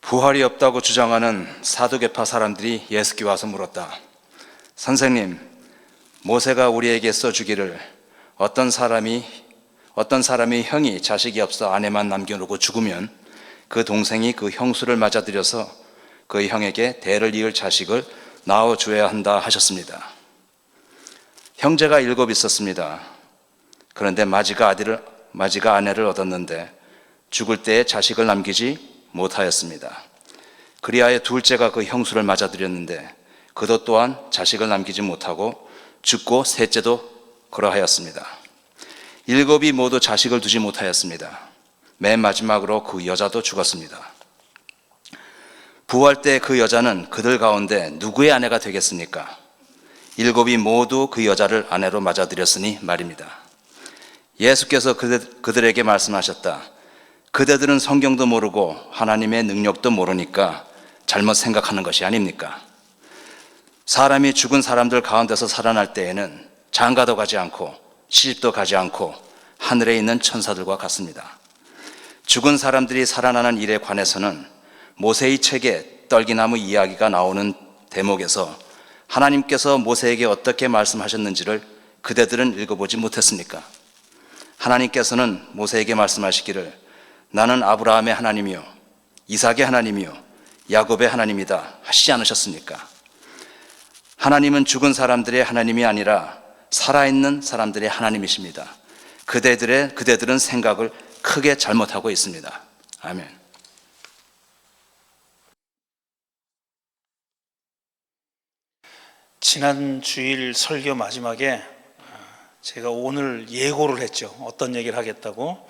부활이 없다고 주장하는 사두개파 사람들이 예수께 와서 물었다. 선생님, 모세가 우리에게 써주기를 어떤 사람이 형이 자식이 없어 아내만 남겨놓고 죽으면 그 동생이 그 형수를 맞아들여서 그 형에게 대를 이을 자식을 낳아줘야 한다 하셨습니다. 형제가 7 있었습니다. 그런데 마지가 아내를 얻었는데 죽을 때에 자식을 남기지 못하였습니다. 그리하여 둘째가 그 형수를 맞아들였는데 그도 또한 자식을 남기지 못하고 죽고 셋째도 그러하였습니다. 7이 모두 자식을 두지 못하였습니다. 맨 마지막으로 그 여자도 죽었습니다. 부활 때 그 여자는 그들 가운데 누구의 아내가 되겠습니까? 7이 모두 그 여자를 아내로 맞아들였으니 말입니다. 예수께서 그들에게 말씀하셨다. 그대들은 성경도 모르고 하나님의 능력도 모르니까 잘못 생각하는 것이 아닙니까? 사람이 죽은 사람들 가운데서 살아날 때에는 장가도 가지 않고 시집도 가지 않고 하늘에 있는 천사들과 같습니다. 죽은 사람들이 살아나는 일에 관해서는 모세의 책에 떨기나무 이야기가 나오는 대목에서 하나님께서 모세에게 어떻게 말씀하셨는지를 그대들은 읽어보지 못했습니까? 하나님께서는 모세에게 말씀하시기를 나는 아브라함의 하나님이요 이삭의 하나님이요 야곱의 하나님이다 하시지 않으셨습니까? 하나님은 죽은 사람들의 하나님이 아니라 살아있는 사람들의 하나님이십니다. 그대들은 생각을 크게 잘못하고 있습니다. 아멘. 지난 주일 설교 마지막에 제가 오늘 예고를 했죠. 어떤 얘기를 하겠다고.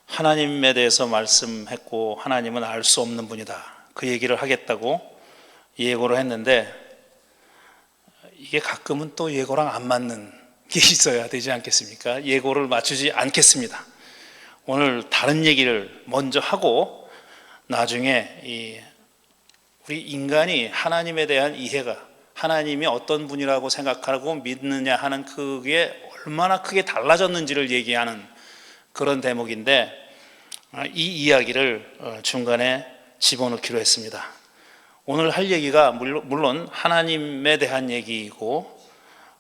하나님에 대해서 말씀했고 하나님은 알 수 없는 분이다. 그 얘기를 하겠다고 예고를 했는데 이게 가끔은 또 예고랑 안 맞는 게 있어야 되지 않겠습니까? 예고를 맞추지 않겠습니다. 오늘 다른 얘기를 먼저 하고 나중에 우리 인간이 하나님에 대한 이해가 하나님이 어떤 분이라고 생각하고 믿느냐 하는 그게 얼마나 크게 달라졌는지를 얘기하는 그런 대목인데 이 이야기를 중간에 집어넣기로 했습니다. 오늘 할 얘기가 물론 하나님에 대한 얘기이고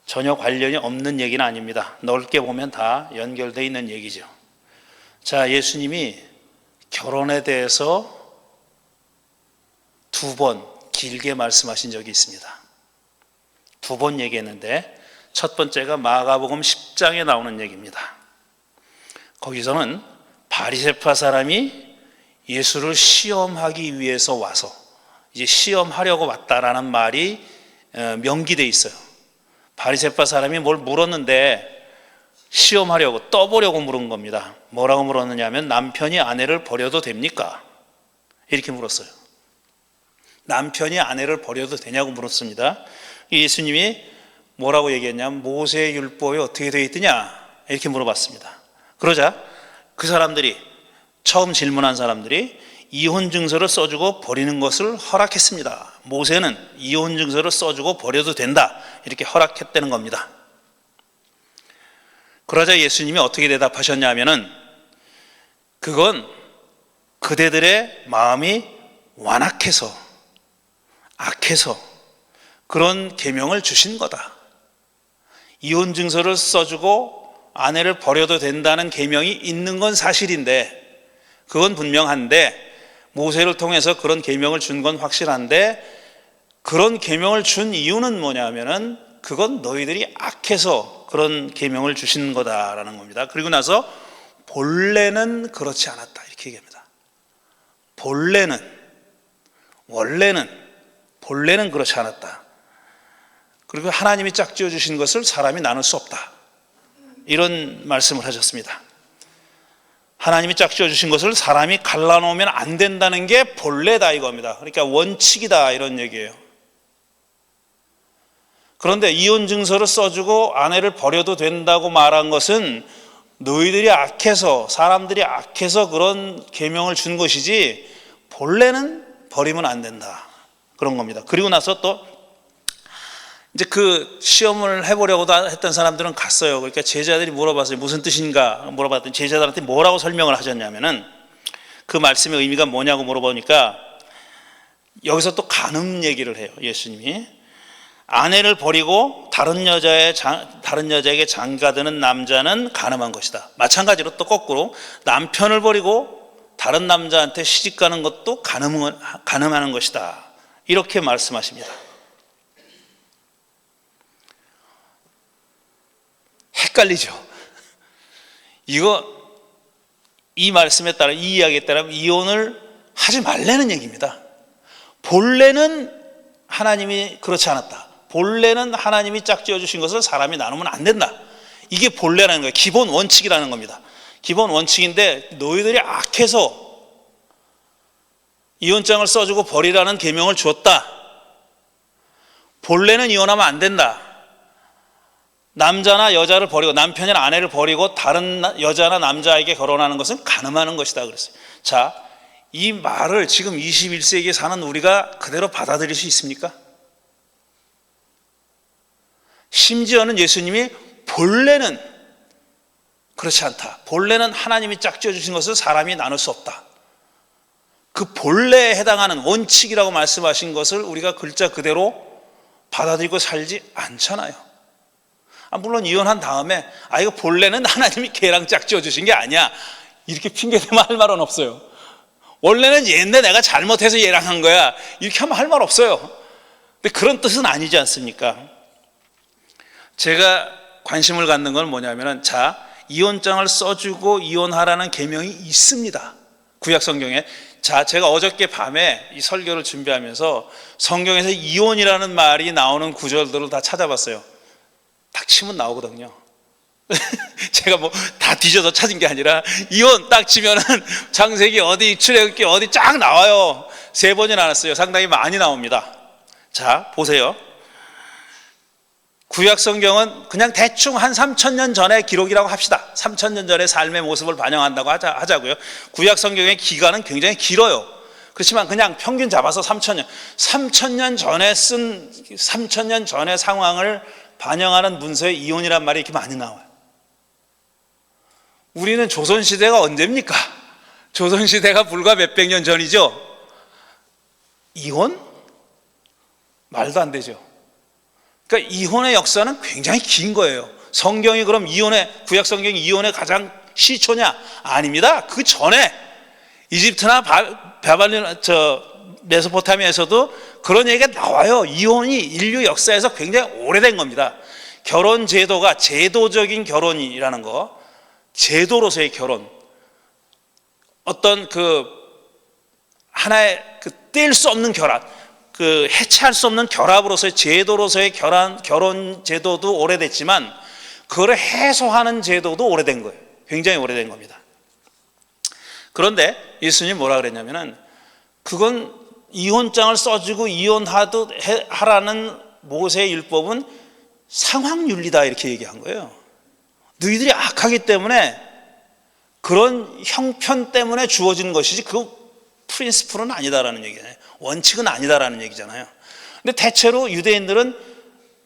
전혀 관련이 없는 얘기는 아닙니다. 넓게 보면 다 연결되어 있는 얘기죠. 자, 예수님이 결혼에 대해서 2번 길게 말씀하신 적이 있습니다. 2번 얘기했는데 첫 번째가 마가복음 10장에 나오는 얘기입니다. 거기서는 바리새파 사람이 예수를 시험하기 위해서 와서 이제 시험하려고 왔다라는 말이 명기돼 있어요. 바리새파 사람이 뭘 물었는데 시험하려고 떠보려고 물은 겁니다. 뭐라고 물었느냐면 남편이 아내를 버려도 됩니까? 이렇게 물었어요. 남편이 아내를 버려도 되냐고 물었습니다. 예수님이 뭐라고 얘기했냐면 모세의 율법이 어떻게 되어 있느냐 이렇게 물어봤습니다. 그러자 그 사람들이 처음 질문한 사람들이 이혼 증서를 써주고 버리는 것을 허락했습니다. 모세는 이혼 증서를 써주고 버려도 된다 이렇게 허락했다는 겁니다. 그러자 예수님이 어떻게 대답하셨냐면은 그건 그대들의 마음이 완악해서 악해서 그런 계명을 주신 거다. 이혼 증서를 써주고 아내를 버려도 된다는 계명이 있는 건 사실인데 그건 분명한데 모세를 통해서 그런 계명을 준 건 확실한데 그런 계명을 준 이유는 뭐냐면은 그건 너희들이 악해서 그런 계명을 주신 거다라는 겁니다. 그리고 나서 본래는 그렇지 않았다 이렇게 얘기합니다. 원래는 그렇지 않았다. 그리고 하나님이 짝지어 주신 것을 사람이 나눌 수 없다 이런 말씀을 하셨습니다. 하나님이 짝지어 주신 것을 사람이 갈라놓으면 안 된다는 게 본래다 이겁니다. 그러니까 원칙이다 이런 얘기예요. 그런데 이혼 증서를 써주고 아내를 버려도 된다고 말한 것은 너희들이 악해서 사람들이 악해서 그런 계명을 준 것이지 본래는 버리면 안 된다 그런 겁니다. 그리고 나서 또 이제 그 시험을 해보려고 했던 사람들은 갔어요. 그러니까 제자들이 물어봤어요. 무슨 뜻인가 물어봤더니 제자들한테 뭐라고 설명을 하셨냐면은 그 말씀의 의미가 뭐냐고 물어보니까 여기서 또 간음 얘기를 해요. 예수님이 아내를 버리고 다른 여자에게 장가드는 남자는 간음한 것이다. 마찬가지로 또 거꾸로 남편을 버리고 다른 남자한테 시집가는 것도 간음하는 것이다. 이렇게 말씀하십니다. 헷갈리죠? 이 말씀에 따라, 이 이야기에 따르면 이혼을 하지 말라는 얘기입니다. 본래는 하나님이 그렇지 않았다. 본래는 하나님이 짝지어 주신 것을 사람이 나누면 안 된다. 이게 본래라는 거예요. 기본 원칙이라는 겁니다. 기본 원칙인데 너희들이 악해서 이혼장을 써주고 버리라는 계명을 주었다. 본래는 이혼하면 안 된다. 남자나 여자를 버리고, 남편이나 아내를 버리고 다른 여자나 남자에게 결혼하는 것은 간음하는 것이다 그랬어요. 자, 이 말을 지금 21세기에 사는 우리가 그대로 받아들일 수 있습니까? 심지어는 예수님이 본래는 그렇지 않다. 본래는 하나님이 짝지어 주신 것을 사람이 나눌 수 없다. 그 본래에 해당하는 원칙이라고 말씀하신 것을 우리가 글자 그대로 받아들이고 살지 않잖아요. 물론 이혼한 다음에 이거 본래는 하나님이 걔랑 짝지어 주신 게 아니야, 이렇게 핑계대면 할 말은 없어요. 원래는 얘인데 내가 잘못해서 얘랑 한 거야, 이렇게 하면 할 말 없어요. 근데 그런 뜻은 아니지 않습니까? 제가 관심을 갖는 건 뭐냐면은, 자, 이혼장을 써주고 이혼하라는 계명이 있습니다, 구약 성경에. 자, 제가 어저께 밤에 이 설교를 준비하면서 성경에서 이혼이라는 말이 나오는 구절들을 다 찾아봤어요. 딱 치면 나오거든요. 제가 뭐 다 뒤져서 찾은 게 아니라 이혼 딱 치면은 창세기 어디, 출애굽기 어디 쫙 나와요. 3번이 나왔어요. 상당히 많이 나옵니다. 자, 보세요. 구약 성경은 그냥 대충 한 3,000년 전의 기록이라고 합시다. 3,000년 전의 삶의 모습을 반영한다고 하자고요. 구약 성경의 기간은 굉장히 길어요. 그렇지만 그냥 평균 잡아서 3,000년. 3,000년 전에 쓴 3,000년 전의 상황을 반영하는 문서에 이혼이란 말이 이렇게 많이 나와요. 우리는 조선시대가 언제입니까? 조선시대가 불과 몇백 년 전이죠. 이혼? 말도 안 되죠. 그러니까 이혼의 역사는 굉장히 긴 거예요. 성경이 그럼 구약 성경이 이혼의 가장 시초냐? 아닙니다. 그 전에 이집트나 메소포타미아에서도 그런 얘기가 나와요. 이혼이 인류 역사에서 굉장히 오래된 겁니다. 결혼 제도가 제도적인 결혼이라는 거, 제도로서의 결혼, 어떤 하나의 뗄 수 없는 결합, 해체할 수 없는 결합으로서의 제도로서의 결혼 제도도 오래됐지만 그걸 해소하는 제도도 오래된 거예요. 굉장히 오래된 겁니다. 그런데 예수님이 뭐라 그랬냐면은, 그건 이혼장을 써주고 이혼하라는 모세의 율법은 상황윤리다, 이렇게 얘기한 거예요. 너희들이 악하기 때문에 그런 형편 때문에 주어진 것이지 그 프린시플은 아니다라는 얘기잖아요. 원칙은 아니다라는 얘기잖아요. 근데 대체로 유대인들은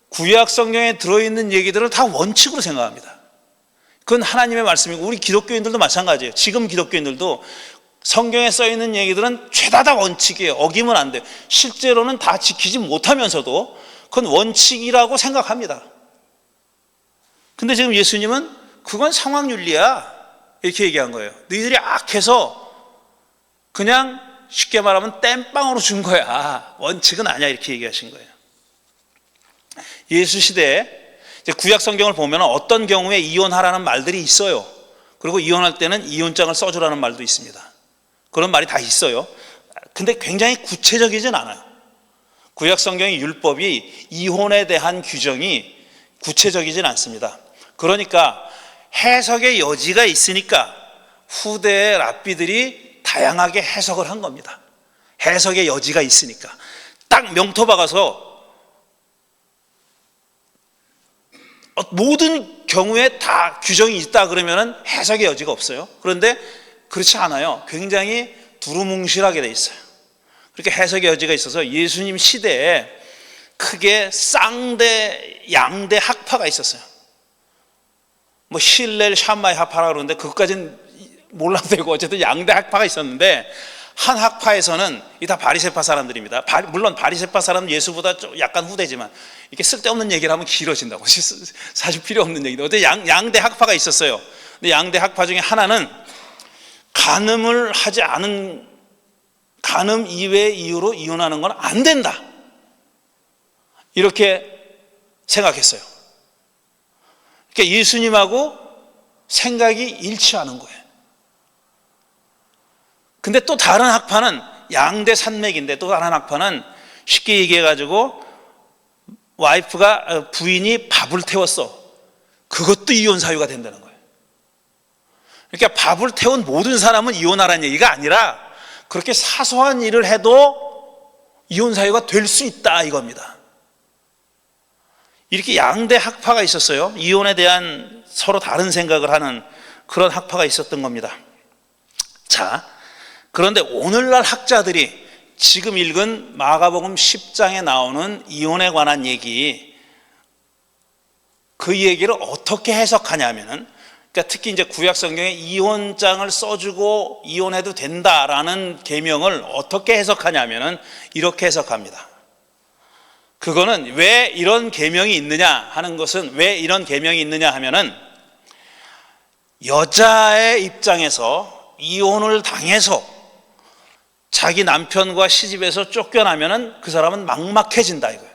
구약 성경에 들어있는 얘기들을 다 원칙으로 생각합니다. 그건 하나님의 말씀이고, 우리 기독교인들도 마찬가지예요. 지금 기독교인들도 성경에 써있는 얘기들은 죄다 다 원칙이에요. 어기면 안 돼요. 실제로는 다 지키지 못하면서도 그건 원칙이라고 생각합니다. 근데 지금 예수님은 그건 상황윤리야, 이렇게 얘기한 거예요. 너희들이 악해서 그냥 쉽게 말하면 땜빵으로 준 거야, 원칙은 아니야, 이렇게 얘기하신 거예요. 예수 시대에 구약 성경을 보면 어떤 경우에 이혼하라는 말들이 있어요. 그리고 이혼할 때는 이혼장을 써주라는 말도 있습니다. 그런 말이 다 있어요. 근데 굉장히 구체적이진 않아요. 구약 성경의 율법이 이혼에 대한 규정이 구체적이진 않습니다. 그러니까 해석의 여지가 있으니까 후대의 랍비들이 다양하게 해석을 한 겁니다. 해석의 여지가 있으니까. 딱 명토 박아서 모든 경우에 다 규정이 있다 그러면 해석의 여지가 없어요. 그런데 그렇지 않아요. 굉장히 두루뭉실하게 돼 있어요. 그렇게 해석의 여지가 있어서 예수님 시대에 크게 쌍대, 양대 학파가 있었어요. 뭐 힐렐, 샴마이 학파라 그러는데 그것까지는 몰라도 되고, 어쨌든 양대 학파가 있었는데, 한 학파에서는 이 다 바리새파 사람들입니다. 물론 바리새파 사람은 예수보다 좀 약간 후대지만 이렇게 쓸데없는 얘기를 하면 길어진다고. 사실 필요 없는 얘기인데 어때 양대 학파가 있었어요. 근데 양대 학파 중에 하나는 간음을 하지 않은 간음 이외의 이유로 이혼하는 건 안 된다, 이렇게 생각했어요. 그러니까 예수님하고 생각이 일치하는 거예요. 근데 또 다른 학파는 양대 산맥인데, 또 다른 학파는 쉽게 얘기해가지고 부인이 밥을 태웠어, 그것도 이혼 사유가 된다는 거예요. 그러니까 밥을 태운 모든 사람은 이혼하라는 얘기가 아니라 그렇게 사소한 일을 해도 이혼 사유가 될 수 있다, 이겁니다. 이렇게 양대 학파가 있었어요. 이혼에 대한 서로 다른 생각을 하는 그런 학파가 있었던 겁니다. 자, 그런데 오늘날 학자들이 지금 읽은 마가복음 10장에 나오는 이혼에 관한 얘기, 그 얘기를 어떻게 해석하냐면은, 그러니까 특히 이제 구약 성경에 이혼장을 써주고 이혼해도 된다라는 계명을 어떻게 해석하냐면은 이렇게 해석합니다. 그거는 왜 이런 계명이 있느냐 하는 것은, 왜 이런 계명이 있느냐 하면은, 여자의 입장에서 이혼을 당해서 자기 남편과 시집에서 쫓겨나면은 그 사람은 막막해진다, 이거예요.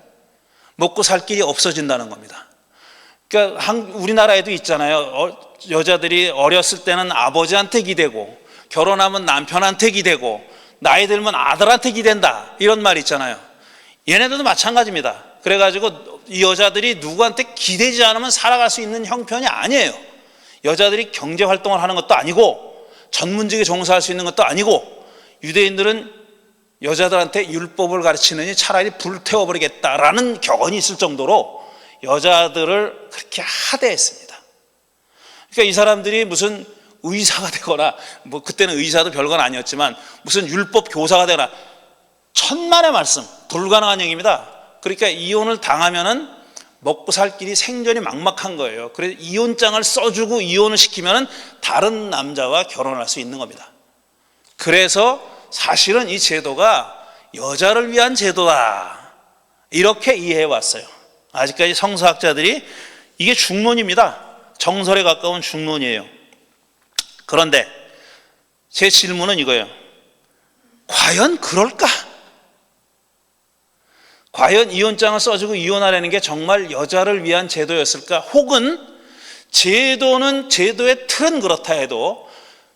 먹고 살 길이 없어진다는 겁니다. 그러니까 우리나라에도 있잖아요. 여자들이 어렸을 때는 아버지한테 기대고, 결혼하면 남편한테 기대고, 나이 들면 아들한테 기댄다, 이런 말 있잖아요. 얘네들도 마찬가지입니다. 그래가지고 이 여자들이 누구한테 기대지 않으면 살아갈 수 있는 형편이 아니에요. 여자들이 경제 활동을 하는 것도 아니고 전문직에 종사할 수 있는 것도 아니고, 유대인들은 여자들한테 율법을 가르치느니 차라리 불태워버리겠다라는 격언이 있을 정도로 여자들을 그렇게 하대했습니다. 그러니까 이 사람들이 무슨 의사가 되거나, 뭐 그때는 의사도 별건 아니었지만 무슨 율법 교사가 되거나, 천만의 말씀, 불가능한 얘기입니다. 그러니까 이혼을 당하면은 먹고 살 길이 생전이 막막한 거예요. 그래서 이혼장을 써주고 이혼을 시키면은 다른 남자와 결혼할 수 있는 겁니다. 그래서 사실은 이 제도가 여자를 위한 제도다, 이렇게 이해해 왔어요. 아직까지 성서학자들이, 이게 중론입니다. 정설에 가까운 중론이에요. 그런데 제 질문은 이거예요. 과연 그럴까? 과연 이혼장을 써주고 이혼하라는 게 정말 여자를 위한 제도였을까? 혹은 제도는, 제도의 틀은 그렇다 해도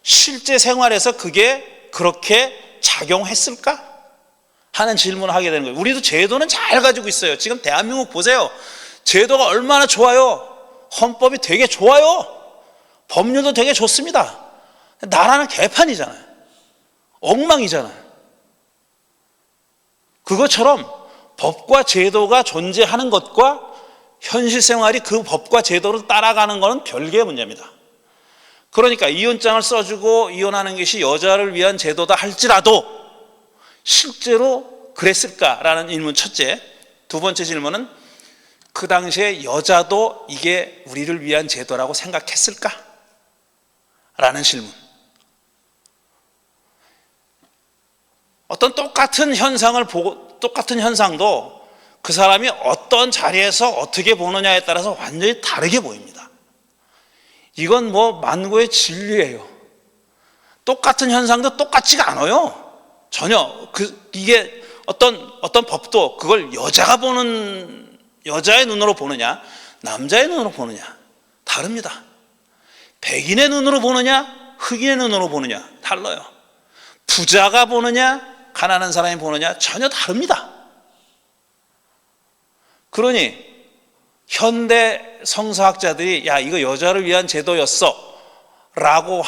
실제 생활에서 그게 그렇게 작용했을까? 하는 질문을 하게 되는 거예요. 우리도 제도는 잘 가지고 있어요. 지금 대한민국 보세요. 제도가 얼마나 좋아요. 헌법이 되게 좋아요. 법률도 되게 좋습니다. 나라는 개판이잖아요. 엉망이잖아요. 그것처럼 법과 제도가 존재하는 것과 현실 생활이 그 법과 제도를 따라가는 것은 별개의 문제입니다. 그러니까 이혼장을 써주고 이혼하는 것이 여자를 위한 제도다 할지라도 실제로 그랬을까라는 질문, 첫째. 두 번째 질문은, 그 당시에 여자도 이게 우리를 위한 제도라고 생각했을까? 라는 질문. 어떤 똑같은 현상을 보고, 똑같은 현상도 그 사람이 어떤 자리에서 어떻게 보느냐에 따라서 완전히 다르게 보입니다. 이건 뭐 만고의 진리예요. 똑같은 현상도 똑같지가 않아요. 전혀. 이게 어떤 법도 그걸 여자가 보는, 여자의 눈으로 보느냐, 남자의 눈으로 보느냐, 다릅니다. 백인의 눈으로 보느냐, 흑인의 눈으로 보느냐, 달라요. 부자가 보느냐, 가난한 사람이 보느냐, 전혀 다릅니다. 그러니 현대 성서학자들이 야, 이거 여자를 위한 제도였어 라고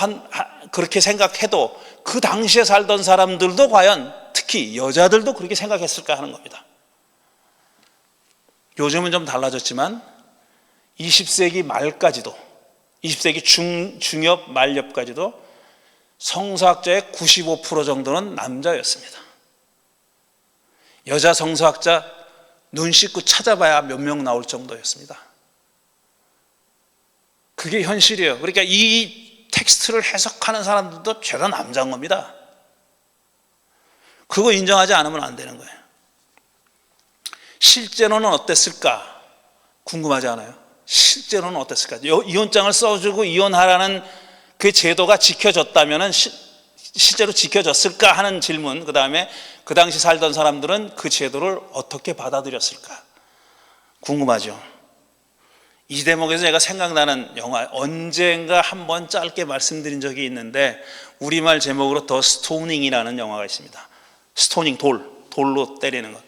그렇게 생각해도 그 당시에 살던 사람들도 과연, 특히 여자들도 그렇게 생각했을까 하는 겁니다. 요즘은 좀 달라졌지만 20세기 말까지도, 20세기 중엽 말엽까지도 성서학자의 95% 정도는 남자였습니다. 여자 성서학자 눈 씻고 찾아봐야 몇 명 나올 정도였습니다. 그게 현실이에요. 그러니까 이 텍스트를 해석하는 사람들도 죄다 남자인 겁니다. 그거 인정하지 않으면 안 되는 거예요. 실제로는 어땠을까? 궁금하지 않아요? 실제로는 어땠을까? 이혼장을 써주고 이혼하라는 그 제도가 지켜졌다면 실제로 지켜졌을까 하는 질문, 그 다음에 그 당시 살던 사람들은 그 제도를 어떻게 받아들였을까? 궁금하죠? 이 대목에서 제가 생각나는 영화, 언젠가 한번 짧게 말씀드린 적이 있는데 우리말 제목으로 더 스토닝이라는 영화가 있습니다. 스토닝, 돌로 때리는 것.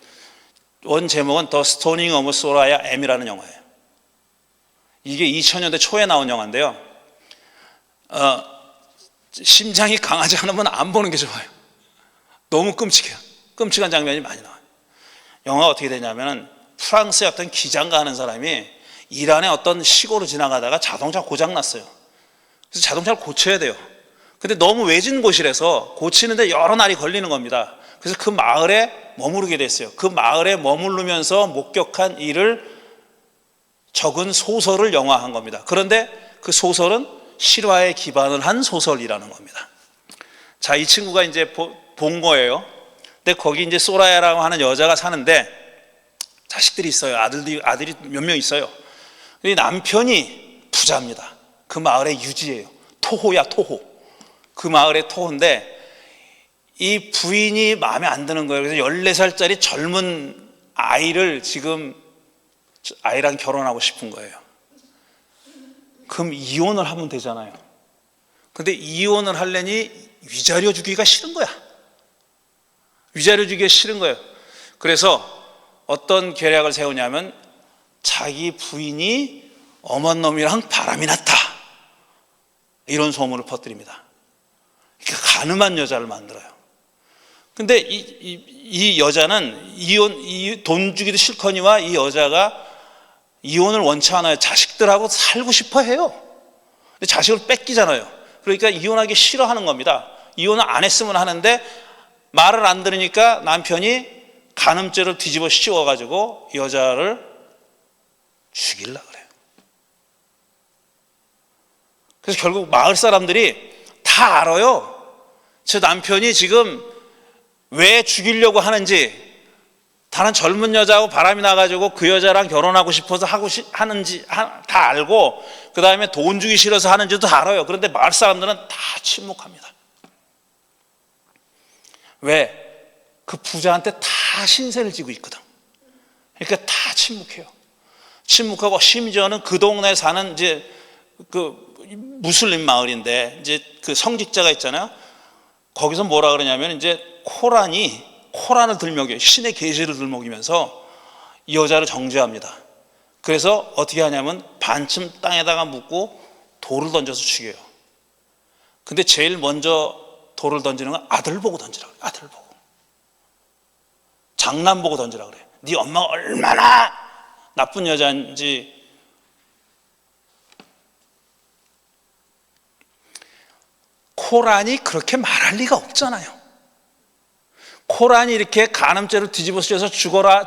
원 제목은 더 스토닝 오브 소라야 M이라는 영화예요. 이게 2000년대 초에 나온 영화인데요. 심장이 강하지 않으면 안 보는 게 좋아요. 너무 끔찍해요. 끔찍한 장면이 많이 나와요. 영화가 어떻게 되냐면은 프랑스의 어떤 기장가 하는 사람이 이란의 어떤 시골을 지나가다가 자동차 고장 났어요. 그래서 자동차를 고쳐야 돼요. 근데 너무 외진 곳이라서 고치는데 여러 날이 걸리는 겁니다. 그래서 그 마을에 머무르게 됐어요. 그 마을에 머무르면서 목격한 일을 적은 소설을 영화한 겁니다. 그런데 그 소설은 실화에 기반을 한 소설이라는 겁니다. 자, 이 친구가 이제 본 거예요. 근데 거기 이제 소라야라고 하는 여자가 사는데 자식들이 있어요. 아들이 몇 명 있어요. 이 남편이 부자입니다. 그 마을의 유지예요. 토호야, 토호. 그 마을의 토호인데 이 부인이 마음에 안 드는 거예요. 그래서 14살짜리 젊은 아이를 지금 아이랑 결혼하고 싶은 거예요. 그럼 이혼을 하면 되잖아요. 근데 이혼을 하려니 위자료 주기가 싫은 거야. 위자료 주기가 싫은 거예요. 그래서 어떤 계략을 세우냐면 자기 부인이 엄한 놈이랑 바람이 났다, 이런 소문을 퍼뜨립니다. 그러니까 가늠한 여자를 만들어요. 근데 이 여자는 돈 주기도 싫거니와 이 여자가 이혼을 원치 않아요. 자식들하고 살고 싶어 해요. 근데 자식을 뺏기잖아요. 그러니까 이혼하기 싫어하는 겁니다. 이혼을 안 했으면 하는데 말을 안 들으니까 남편이 간음죄를 뒤집어 씌워가지고 여자를 죽이려고 그래요. 그래서 결국 마을 사람들이 다 알아요. 저 남편이 지금 왜 죽이려고 하는지, 다른 젊은 여자하고 바람이 나가지고 그 여자랑 결혼하고 싶어서 하는지 다 알고, 그 다음에 돈 주기 싫어서 하는지도 다 알아요. 그런데 마을 사람들은 다 침묵합니다. 왜? 그 부자한테 다 신세를 지고 있거든. 그러니까 다 침묵해요. 침묵하고, 심지어는 그 동네에 사는 이제 그 무슬림 마을인데 이제 그 성직자가 있잖아요. 거기서 뭐라 그러냐면 이제 코란을 들먹여요. 신의 계시를 들먹이면서 이 여자를 정죄합니다. 그래서 어떻게 하냐면 반쯤 땅에다가 묻고 돌을 던져서 죽여요. 근데 제일 먼저 돌을 던지는 건 아들 보고 던지라 그래요. 아들 보고. 장남 보고 던지라 그래요. 네 엄마가 얼마나 나쁜 여자인지. 코란이 그렇게 말할 리가 없잖아요. 코란이 이렇게 간음죄를 뒤집어 쓰여서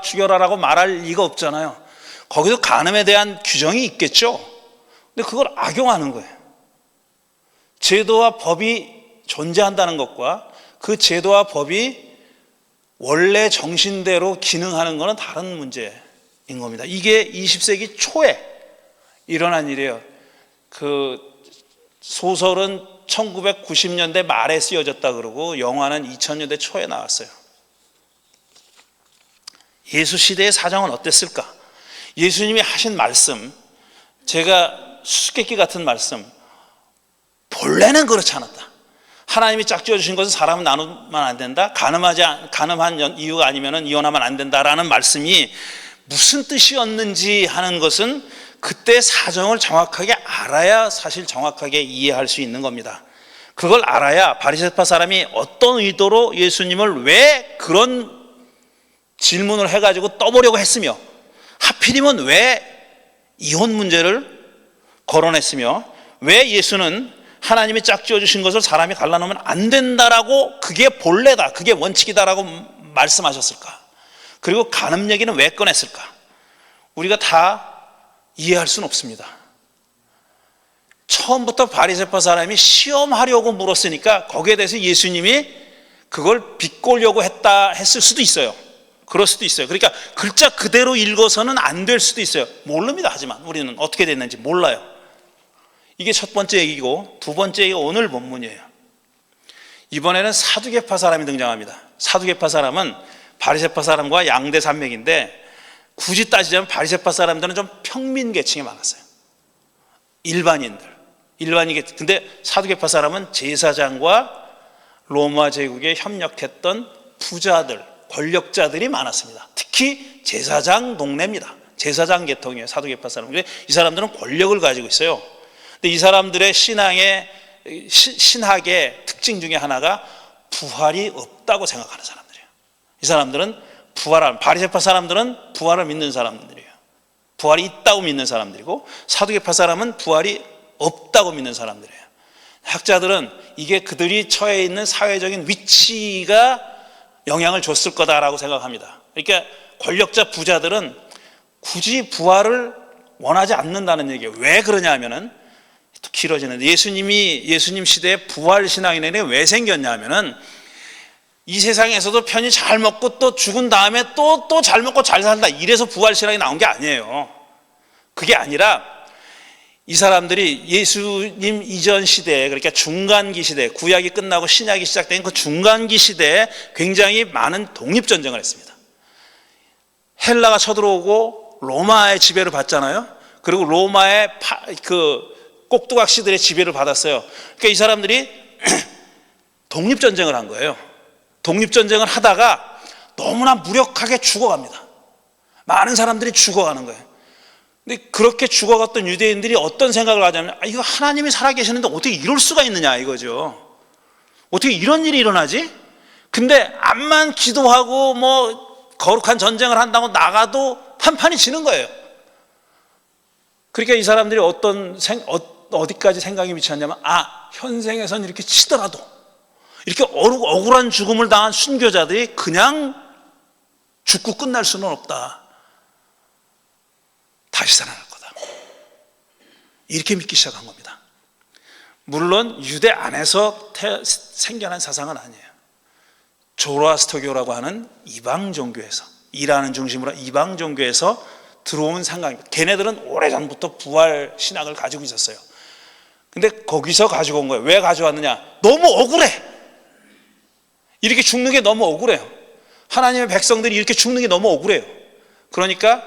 죽여라라고 말할 리가 없잖아요. 거기도 간음에 대한 규정이 있겠죠. 근데 그걸 악용하는 거예요. 제도와 법이 존재한다는 것과 그 제도와 법이 원래 정신대로 기능하는 것은 다른 문제인 겁니다. 이게 20세기 초에 일어난 일이에요. 그 소설은 1990년대 말에 쓰여졌다 그러고 영화는 2000년대 초에 나왔어요. 예수 시대의 사정은 어땠을까? 예수님이 하신 말씀, 제가 수수께끼 같은 말씀, 본래는 그렇지 않았다. 하나님이 짝지어 주신 것은 사람은 나누면 안 된다. 간음한 이유가 아니면 이혼하면 안 된다라는 말씀이 무슨 뜻이었는지 하는 것은 그때 사정을 정확하게 알아야 사실 정확하게 이해할 수 있는 겁니다. 그걸 알아야 바리새파 사람이 어떤 의도로 예수님을 왜 그런 질문을 해가지고 떠보려고 했으며, 하필이면 왜 이혼 문제를 거론했으며, 왜 예수는 하나님이 짝지어 주신 것을 사람이 갈라놓으면 안 된다라고, 그게 본래다, 그게 원칙이다라고 말씀하셨을까? 그리고 간음 얘기는 왜 꺼냈을까? 우리가 다 이해할 수는 없습니다. 처음부터 바리새파 사람이 시험하려고 물었으니까 거기에 대해서 예수님이 그걸 비꼬려고 했을 수도 있어요. 그럴 수도 있어요. 그러니까 글자 그대로 읽어서는 안 될 수도 있어요. 모릅니다. 하지만 우리는 어떻게 됐는지 몰라요. 이게 첫 번째 얘기고, 두 번째 얘기가 오늘 본문이에요. 이번에는 사두개파 사람이 등장합니다. 사두개파 사람은 바리새파 사람과 양대 산맥인데, 굳이 따지자면 바리새파 사람들은 좀 평민 계층이 많았어요. 일반인들. 근데 사두개파 사람은 제사장과 로마 제국에 협력했던 부자들, 권력자들이 많았습니다. 특히 제사장 동네입니다. 제사장 계통이에요, 사두개파 사람. 이 사람들은 권력을 가지고 있어요. 근데 이 사람들의 신학의 특징 중에 하나가 부활이 없다고 생각하는 사람들이에요. 이 사람들은 바리새파 사람들은 부활을 믿는 사람들이에요. 부활이 있다고 믿는 사람들이고, 사두개파 사람은 부활이 없다고 믿는 사람들이에요. 학자들은 이게 그들이 처해 있는 사회적인 위치가 영향을 줬을 거다라고 생각합니다. 그러니까 권력자 부자들은 굳이 부활을 원하지 않는다는 얘기예요. 왜 그러냐 하면은, 또 길어지는데, 예수님 시대에 부활 신앙이라는 게 왜 생겼냐 하면은, 이 세상에서도 편히 잘 먹고 또 죽은 다음에 또 잘 먹고 잘 산다, 이래서 부활 신앙이 나온 게 아니에요. 그게 아니라 이 사람들이 예수님 이전 시대에, 그러니까 중간기 시대, 구약이 끝나고 신약이 시작된 그 중간기 시대에 굉장히 많은 독립전쟁을 했습니다. 헬라가 쳐들어오고 로마의 지배를 받잖아요. 그리고 로마의 꼭두각시들의 지배를 받았어요. 그러니까 이 사람들이 독립전쟁을 한 거예요. 독립전쟁을 하다가 너무나 무력하게 죽어갑니다. 많은 사람들이 죽어가는 거예요. 근데 그렇게 죽어갔던 유대인들이 어떤 생각을 하냐면, 이거 하나님이 살아계시는데 어떻게 이럴 수가 있느냐 이거죠. 어떻게 이런 일이 일어나지? 근데 암만 기도하고 거룩한 전쟁을 한다고 나가도 판판이 지는 거예요. 그러니까 이 사람들이 어디까지 생각이 미쳤냐면, 현생에선 이렇게 치더라도, 이렇게 억울한 죽음을 당한 순교자들이 그냥 죽고 끝날 수는 없다. 다시 살아날 거다. 이렇게 믿기 시작한 겁니다. 물론 유대 안에서 생겨난 사상은 아니에요. 조로아스터교라고 하는 이방 종교에서, 이란을 중심으로 이방 종교에서 들어온 상관입니다. 걔네들은 오래전부터 부활 신학을 가지고 있었어요. 근데 거기서 가지고 온 거예요. 왜 가져왔느냐? 너무 억울해. 이렇게 죽는 게 너무 억울해요. 하나님의 백성들이 이렇게 죽는 게 너무 억울해요. 그러니까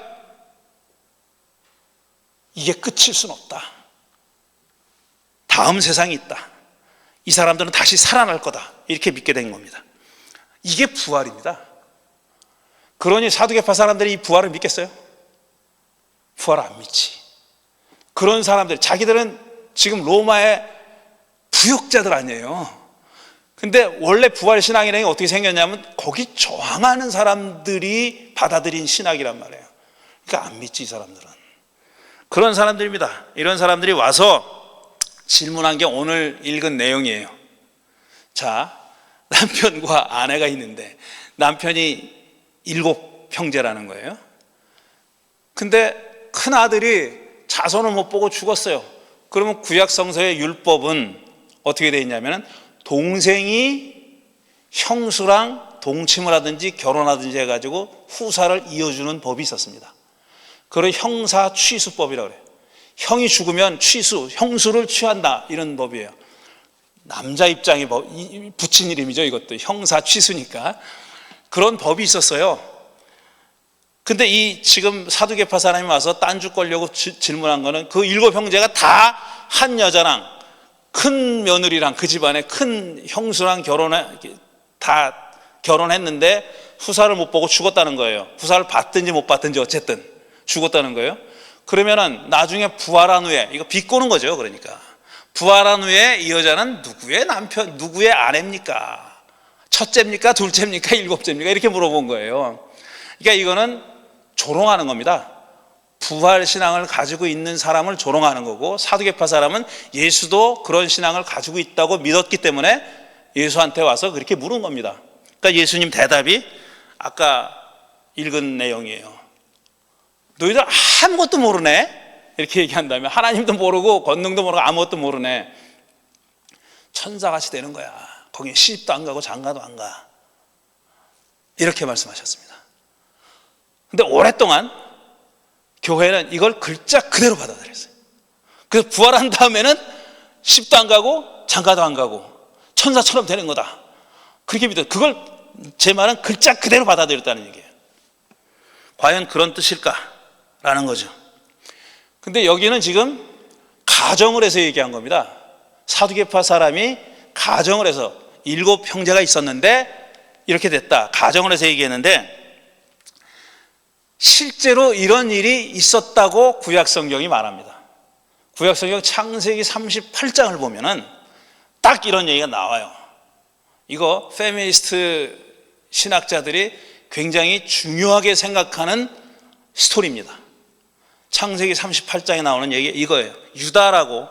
이게 끝일 수는 없다. 다음 세상이 있다. 이 사람들은 다시 살아날 거다. 이렇게 믿게 된 겁니다. 이게 부활입니다. 그러니 사두개파 사람들이 이 부활을 믿겠어요? 부활을 안 믿지. 그런 사람들, 자기들은 지금 로마의 부역자들 아니에요. 근데 원래 부활 신앙이라는 게 어떻게 생겼냐면, 거기 저항하는 사람들이 받아들인 신학이란 말이에요. 그러니까 안 믿지, 이 사람들은. 그런 사람들입니다. 이런 사람들이 와서 질문한 게 오늘 읽은 내용이에요. 자, 남편과 아내가 있는데 남편이 7형제라는 거예요. 근데 큰 아들이 자손을 못 보고 죽었어요. 그러면 구약 성서의 율법은 어떻게 되어 있냐면, 동생이 형수랑 동침을 하든지 결혼하든지 해가지고 후사를 이어주는 법이 있었습니다. 그걸 형사 취수법이라고 그래요. 형이 죽으면 형수를 취한다, 이런 법이에요. 남자 입장이 붙인 이름이죠. 이것도 형사 취수니까. 그런 법이 있었어요. 근데 지금 사두개파 사람이 와서 딴죽 걸려고 질문한 거는, 그 7형제가 다 한 여자랑 큰 며느리랑 그 집안의 큰 형수랑 다 결혼했는데 후사를 못 보고 죽었다는 거예요. 후사를 받든지 못 받든지 어쨌든 죽었다는 거예요. 그러면은 나중에 부활한 후에, 이거 비꼬는 거죠. 그러니까 부활한 후에 이 여자는 누구의 남편, 누구의 아내입니까? 첫째입니까? 둘째입니까? 일곱째입니까? 이렇게 물어본 거예요. 그러니까 이거는 조롱하는 겁니다. 부활 신앙을 가지고 있는 사람을 조롱하는 거고, 사두개파 사람은 예수도 그런 신앙을 가지고 있다고 믿었기 때문에 예수한테 와서 그렇게 물은 겁니다. 그러니까 예수님 대답이 아까 읽은 내용이에요. 너희들 아무것도 모르네? 이렇게 얘기한다면, 하나님도 모르고 권능도 모르고 아무것도 모르네. 천사같이 되는 거야. 거기 시집도 안 가고 장가도 안 가. 이렇게 말씀하셨습니다. 근데 오랫동안 교회는 이걸 글자 그대로 받아들였어요. 그래서 부활한 다음에는 시집도 안 가고 장가도 안 가고 천사처럼 되는 거다. 그렇게 믿어요. 그걸 제 말은 글자 그대로 받아들였다는 얘기예요. 과연 그런 뜻일까라는 거죠. 근데 여기는 지금 가정을 해서 얘기한 겁니다. 사두개파 사람이 가정을 해서 7 형제가 있었는데 이렇게 됐다. 가정을 해서 얘기했는데 실제로 이런 일이 있었다고 구약성경이 말합니다. 구약성경 창세기 38장을 보면은 딱 이런 얘기가 나와요. 이거 페미니스트 신학자들이 굉장히 중요하게 생각하는 스토리입니다. 창세기 38장에 나오는 얘기 이거예요. 유다라고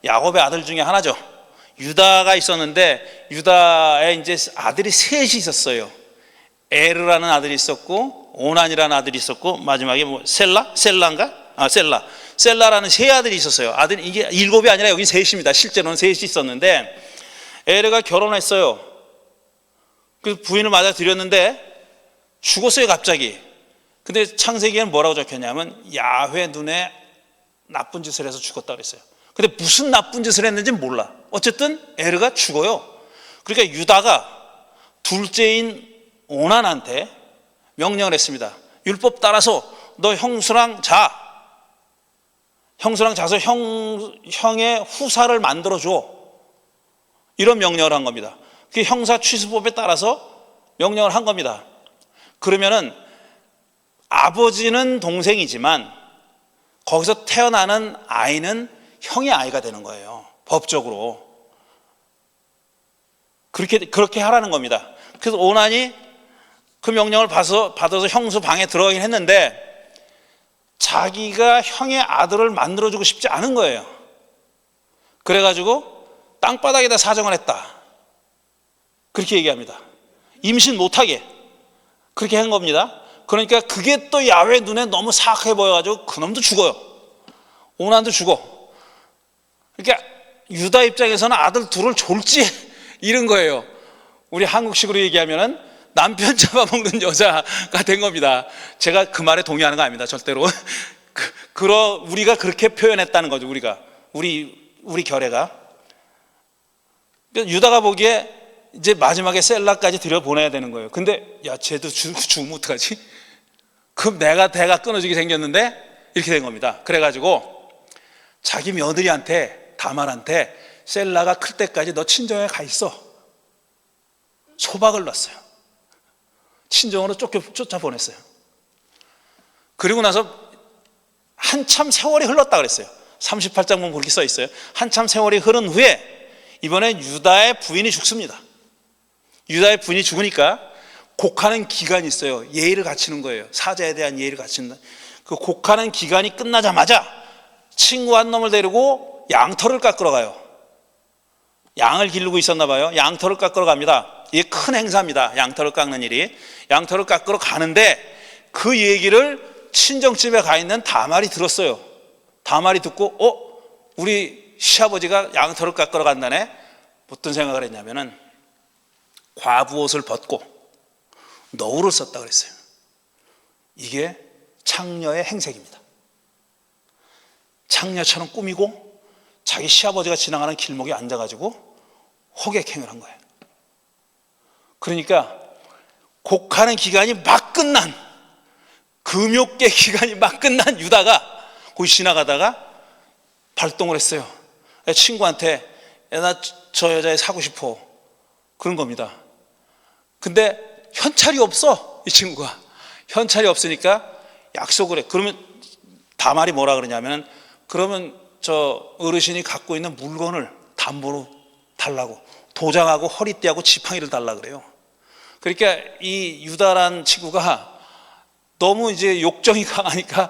야곱의 아들 중에 하나죠. 유다가 있었는데 유다에 이제 아들이 셋이 있었어요. 에르라는 아들이 있었고 오난이라는 아들이 있었고 마지막에 뭐 셀라인가? 셀라라는 세 아들이 있었어요. 아들이 이게 7이 아니라 여기 셋입니다. 실제로는 셋이 있었는데 에르가 결혼했어요. 그래서 부인을 맞아들였는데 죽었어요, 갑자기. 근데 창세기에는 뭐라고 적혔냐면 야훼 눈에 나쁜 짓을 해서 죽었다 그랬어요. 근데 무슨 나쁜 짓을 했는지 몰라. 어쨌든 에르가 죽어요. 그러니까 유다가 둘째인 오난한테 명령을 했습니다. 율법 따라서 너 형수랑 자서 형의 후사를 만들어줘. 이런 명령을 한 겁니다. 그 형사 취수법에 따라서 명령을 한 겁니다. 그러면은 아버지는 동생이지만 거기서 태어나는 아이는 형의 아이가 되는 거예요. 법적으로. 그렇게 하라는 겁니다. 그래서 오난이 그 명령을 받아서 형수 방에 들어가긴 했는데 자기가 형의 아들을 만들어주고 싶지 않은 거예요. 그래가지고 땅바닥에다 사정을 했다. 그렇게 얘기합니다. 임신 못하게 그렇게 한 겁니다. 그러니까 그게 또 야훼 눈에 너무 사악해 보여가지고 그놈도 죽어요. 오난도 죽어. 그러니까 유다 입장에서는 아들 둘을 졸지 이런 거예요. 우리 한국식으로 얘기하면은 남편 잡아먹는 여자가 된 겁니다. 제가 그 말에 동의하는 거 아닙니다. 절대로. 우리가 그렇게 표현했다는 거죠. 우리 결례가. 유다가 보기에 이제 마지막에 셀라까지 들여보내야 되는 거예요. 근데 야 쟤도 죽으면 어떡하지? 그럼 내가 대가 끊어지게 생겼는데 이렇게 된 겁니다. 그래가지고 자기 며느리한테 다말한테 셀라가 클 때까지 너 친정에 가 있어. 소박을 놨어요. 친정으로 쫓아보냈어요. 그리고 나서 한참 세월이 흘렀다 그랬어요. 38장 보면 그렇게 써 있어요. 한참 세월이 흐른 후에 이번엔 유다의 부인이 죽습니다. 유다의 부인이 죽으니까 곡하는 기간이 있어요. 예의를 갖추는 거예요. 사자에 대한 예의를 갖춘다. 그 곡하는 기간이 끝나자마자 친구 한 놈을 데리고 양털을 깎으러 가요. 양을 기르고 있었나 봐요. 양털을 깎으러 갑니다. 이게 큰 행사입니다. 양털을 깎는 일이. 양털을 깎으러 가는데 그 얘기를 친정집에 가 있는 다말이 들었어요. 다말이 듣고 우리 시아버지가 양털을 깎으러 간다네. 어떤 생각을 했냐면은 과부 옷을 벗고 너울을 썼다 그랬어요. 이게 창녀의 행색입니다. 창녀처럼 꾸미고 자기 시아버지가 지나가는 길목에 앉아가지고 호객행위를 한 거예요. 그러니까 곡하는 기간이 막 끝난, 금욕계 기간이 막 끝난 유다가 거기 지나가다가 발동을 했어요. 친구한테 나 저 여자애 사고 싶어. 그런 겁니다. 근데 현찰이 없어. 이 친구가 현찰이 없으니까 약속을 해. 그러면 다말이 뭐라 그러냐면 그러면 저 어르신이 갖고 있는 물건을 담보로 달라고, 도장하고 허리띠하고 지팡이를 달라 그래요. 그러니까 이 유다란 친구가 너무 이제 욕정이 강하니까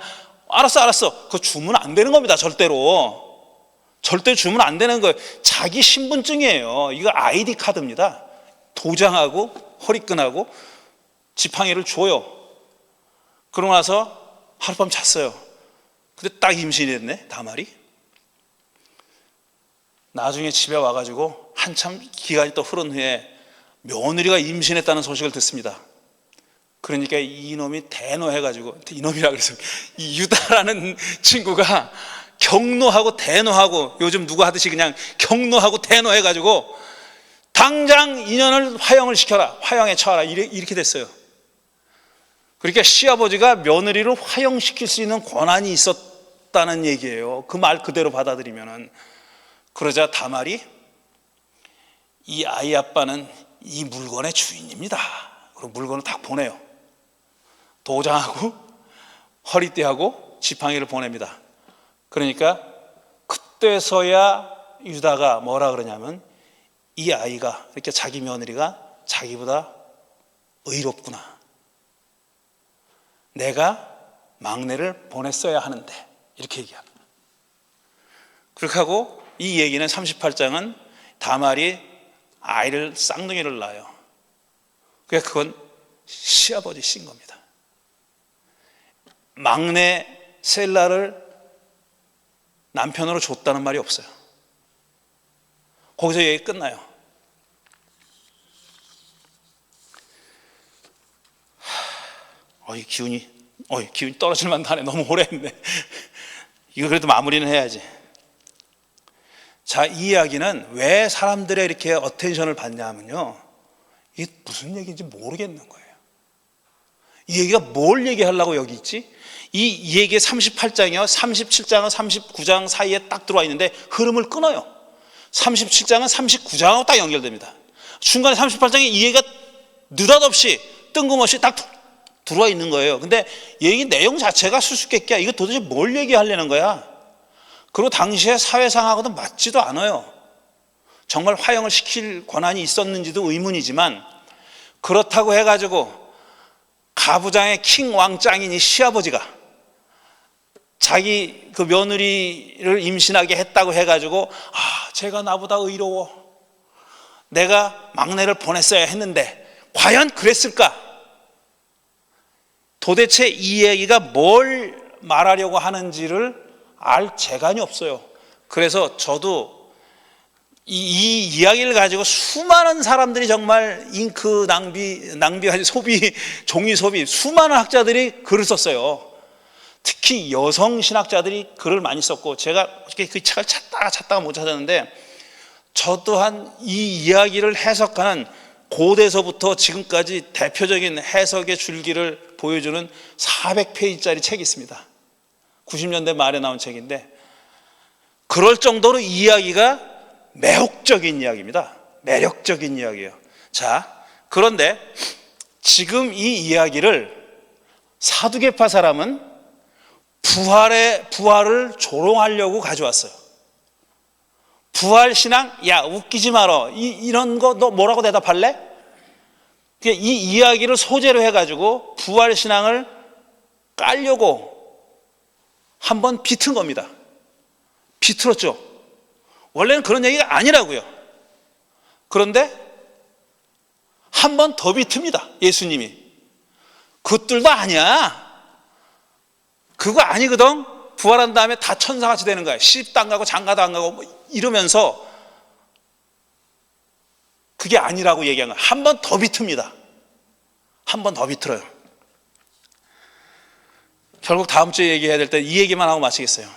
알았어. 그거 주면 안 되는 겁니다. 절대로 주면 안 되는 거예요. 자기 신분증이에요. 이거 아이디 카드입니다. 도장하고 허리끈하고 지팡이를 줘요. 그러고 나서 하룻밤 잤어요. 근데 딱 임신이 됐네, 다말이. 나중에 집에 와가지고 한참 기간이 또 흐른 후에 며느리가 임신했다는 소식을 듣습니다. 그러니까 이놈이 대노해가지고, 이놈이라 그래서 이 유다라는 친구가 경노하고 대노하고, 요즘 누가 하듯이 그냥 경노하고 대노해가지고 당장 인연을 화형을 시켜라, 화형에 처하라, 이렇게 됐어요. 그러니까 시아버지가 며느리를 화형시킬 수 있는 권한이 있었다는 얘기예요. 그 말 그대로 받아들이면은. 그러자 다말이 이 아이 아빠는 이 물건의 주인입니다. 그리고 물건을 딱 보내요. 도장하고 허리띠하고 지팡이를 보냅니다. 그러니까 그때서야 유다가 뭐라 그러냐면, 이 아이가, 이렇게 자기 며느리가 자기보다 의롭구나, 내가 막내를 보냈어야 하는데, 이렇게 얘기합니다. 그렇게 하고 이 얘기는 38장은 다말이 아이를, 쌍둥이를 낳아요. 그러니까 그건 시아버지 신 겁니다. 막내 셀라를 남편으로 줬다는 말이 없어요. 거기서 얘기 끝나요. 기운이 떨어질 만도 하네. 너무 오래 했네. 이거 그래도 마무리는 해야지. 자, 이 이야기는 왜 사람들의 이렇게 어텐션을 받냐 하면요, 이게 무슨 얘기인지 모르겠는 거예요. 이 얘기가 뭘 얘기하려고 여기 있지? 이 얘기의 38장이요 37장과 39장 사이에 딱 들어와 있는데 흐름을 끊어요. 37장은 39장하고 딱 연결됩니다. 중간에 38장에 이 얘기가 느닷없이 뜬금없이 딱 들어와 있는 거예요. 근데 얘기 내용 자체가 수수께끼야. 이거 도대체 뭘 얘기하려는 거야? 그리고 당시의 사회상하고도 맞지도 않아요. 정말 화형을 시킬 권한이 있었는지도 의문이지만, 그렇다고 해가지고 가부장의 킹 왕짱인 이 시아버지가 자기 그 며느리를 임신하게 했다고 해가지고, 제가 나보다 의로워, 내가 막내를 보냈어야 했는데, 과연 그랬을까? 도대체 이 얘기가 뭘 말하려고 하는지를 알 재간이 없어요. 그래서 저도 이 이야기를 가지고 수많은 사람들이 정말 잉크 낭비하지, 종이 소비, 수많은 학자들이 글을 썼어요. 특히 여성 신학자들이 글을 많이 썼고, 제가 어떻게 그 책을 찾다가 못 찾았는데, 저 또한 이 이야기를 해석하는, 고대서부터 지금까지 대표적인 해석의 줄기를 보여주는 400페이지짜리 책이 있습니다. 90년대 말에 나온 책인데, 그럴 정도로 이 이야기가 매혹적인 이야기입니다. 매력적인 이야기예요. 자, 그런데 지금 이 이야기를 사두개파 사람은 부활을 조롱하려고 가져왔어요. 부활신앙? 야, 웃기지 마라. 이런 거 너 뭐라고 대답할래? 이 이야기를 소재로 해가지고 부활신앙을 깔려고 한번 비튼 겁니다. 비틀었죠. 원래는 그런 얘기가 아니라고요. 그런데 한 번 더 비틉니다. 예수님이. 그것들도 아니야. 그거 아니거든. 부활한 다음에 다 천사같이 되는 거야. 시집도 안 가고 장가도 안 가고 뭐 이러면서 그게 아니라고 얘기한 거야. 한 번 더 비틉니다. 한 번 더 비틀어요. 결국 다음 주에 얘기해야 될 때 이 얘기만 하고 마치겠어요.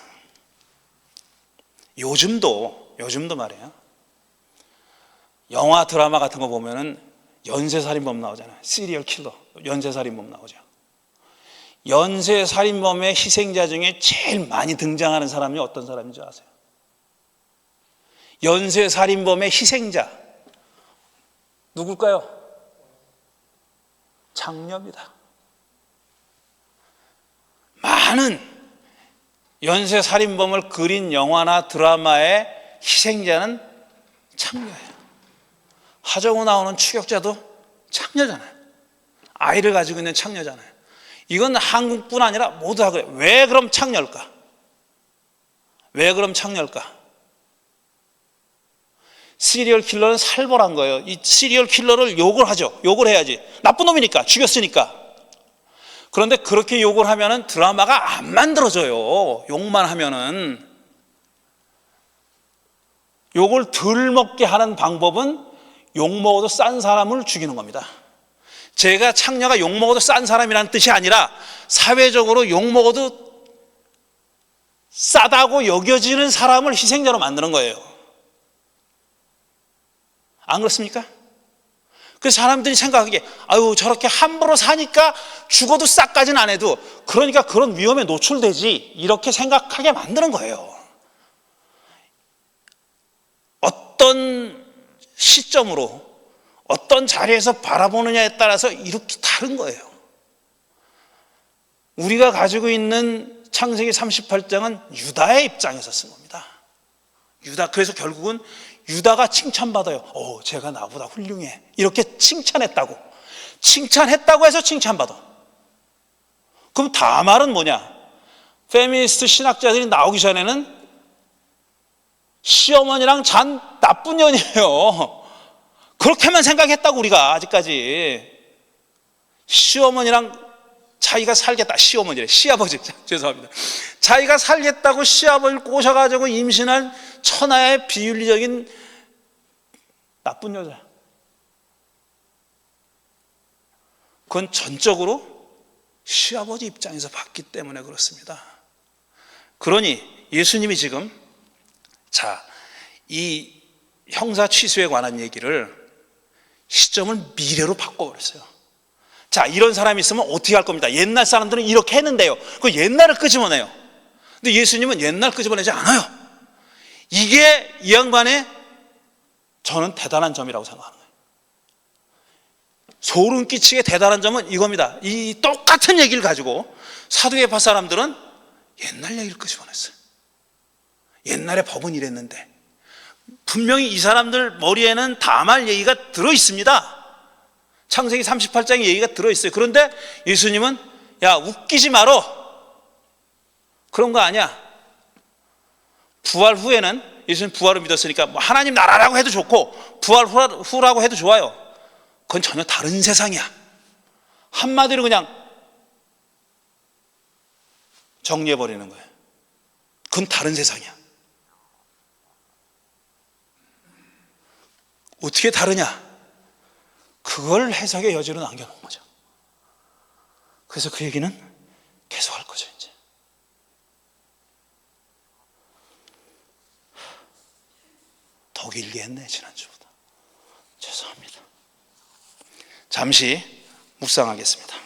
요즘도 말이에요, 영화 드라마 같은 거 보면은 연쇄살인범 나오잖아요. 시리얼 킬러, 연쇄살인범 나오죠. 연쇄살인범의 희생자 중에 제일 많이 등장하는 사람이 어떤 사람인지 아세요? 연쇄살인범의 희생자 누굴까요? 장녀입니다. 많은 연쇄살인범을 그린 영화나 드라마의 희생자는 창녀예요. 하정우 나오는 추격자도 창녀잖아요. 아이를 가지고 있는 창녀잖아요. 이건 한국뿐 아니라 모두 다 그래요. 왜 그럼 창녀일까? 왜 그럼 창녀일까? 시리얼 킬러는 살벌한 거예요. 이 시리얼 킬러를 욕을 하죠. 욕을 해야지. 나쁜 놈이니까, 죽였으니까. 그런데 그렇게 욕을 하면은 드라마가 안 만들어져요. 욕만 하면은. 요걸 덜 먹게 하는 방법은 욕 먹어도 싼 사람을 죽이는 겁니다. 제가 창녀가 욕 먹어도 싼 사람이라는 뜻이 아니라 사회적으로 욕 먹어도 싸다고 여겨지는 사람을 희생자로 만드는 거예요. 안 그렇습니까? 그래서 사람들이 생각하기에 아유 저렇게 함부로 사니까 죽어도 싹까지는 안 해도 그러니까 그런 위험에 노출되지 이렇게 생각하게 만드는 거예요. 어떤 시점으로 어떤 자리에서 바라보느냐에 따라서 이렇게 다른 거예요. 우리가 가지고 있는 창세기 38장은 유다의 입장에서 쓴 겁니다. 유다, 그래서 결국은 유다가 칭찬받아요. 쟤가 나보다 훌륭해. 이렇게 칭찬했다고 해서 칭찬받아. 그럼 다말은 뭐냐? 페미니스트 신학자들이 나오기 전에는 시어머니랑 잔 나쁜 년이에요. 그렇게만 생각했다고 우리가 아직까지. 시어머니랑 자기가 살겠다. 시어머니래. 시아버지. 죄송합니다. 자기가 살겠다고 시아버지를 꼬셔가지고 임신한 천하의 비윤리적인 나쁜 여자. 그건 전적으로 시아버지 입장에서 봤기 때문에 그렇습니다. 그러니 예수님이 지금 이 형사 취소에 관한 얘기를 시점을 미래로 바꿔버렸어요. 이런 사람이 있으면 어떻게 할 겁니다. 옛날 사람들은 이렇게 했는데요. 그 옛날을 끄집어내요. 근데 예수님은 옛날 끄집어내지 않아요. 이게 이 양반의 저는 대단한 점이라고 생각하는 거예요. 소름 끼치게 대단한 점은 이겁니다. 이 똑같은 얘기를 가지고 사두개파 사람들은 옛날 얘기를 끄집어냈어요. 옛날에 법은 이랬는데 분명히 이 사람들 머리에는 다말 얘기가 들어있습니다. 창세기 38장의 얘기가 들어있어요. 그런데 예수님은 야 웃기지 말어. 그런 거 아니야. 부활 후에는 예수님 부활을 믿었으니까 뭐 하나님 나라라고 해도 좋고 부활 후라고 해도 좋아요. 그건 전혀 다른 세상이야. 한마디로 그냥 정리해버리는 거예요. 그건 다른 세상이야. 어떻게 다르냐? 그걸 해석의 여지로 남겨놓은 거죠. 그래서 그 얘기는 계속할 거죠. 이제 더 길게 했네 지난주보다. 죄송합니다. 잠시 묵상하겠습니다.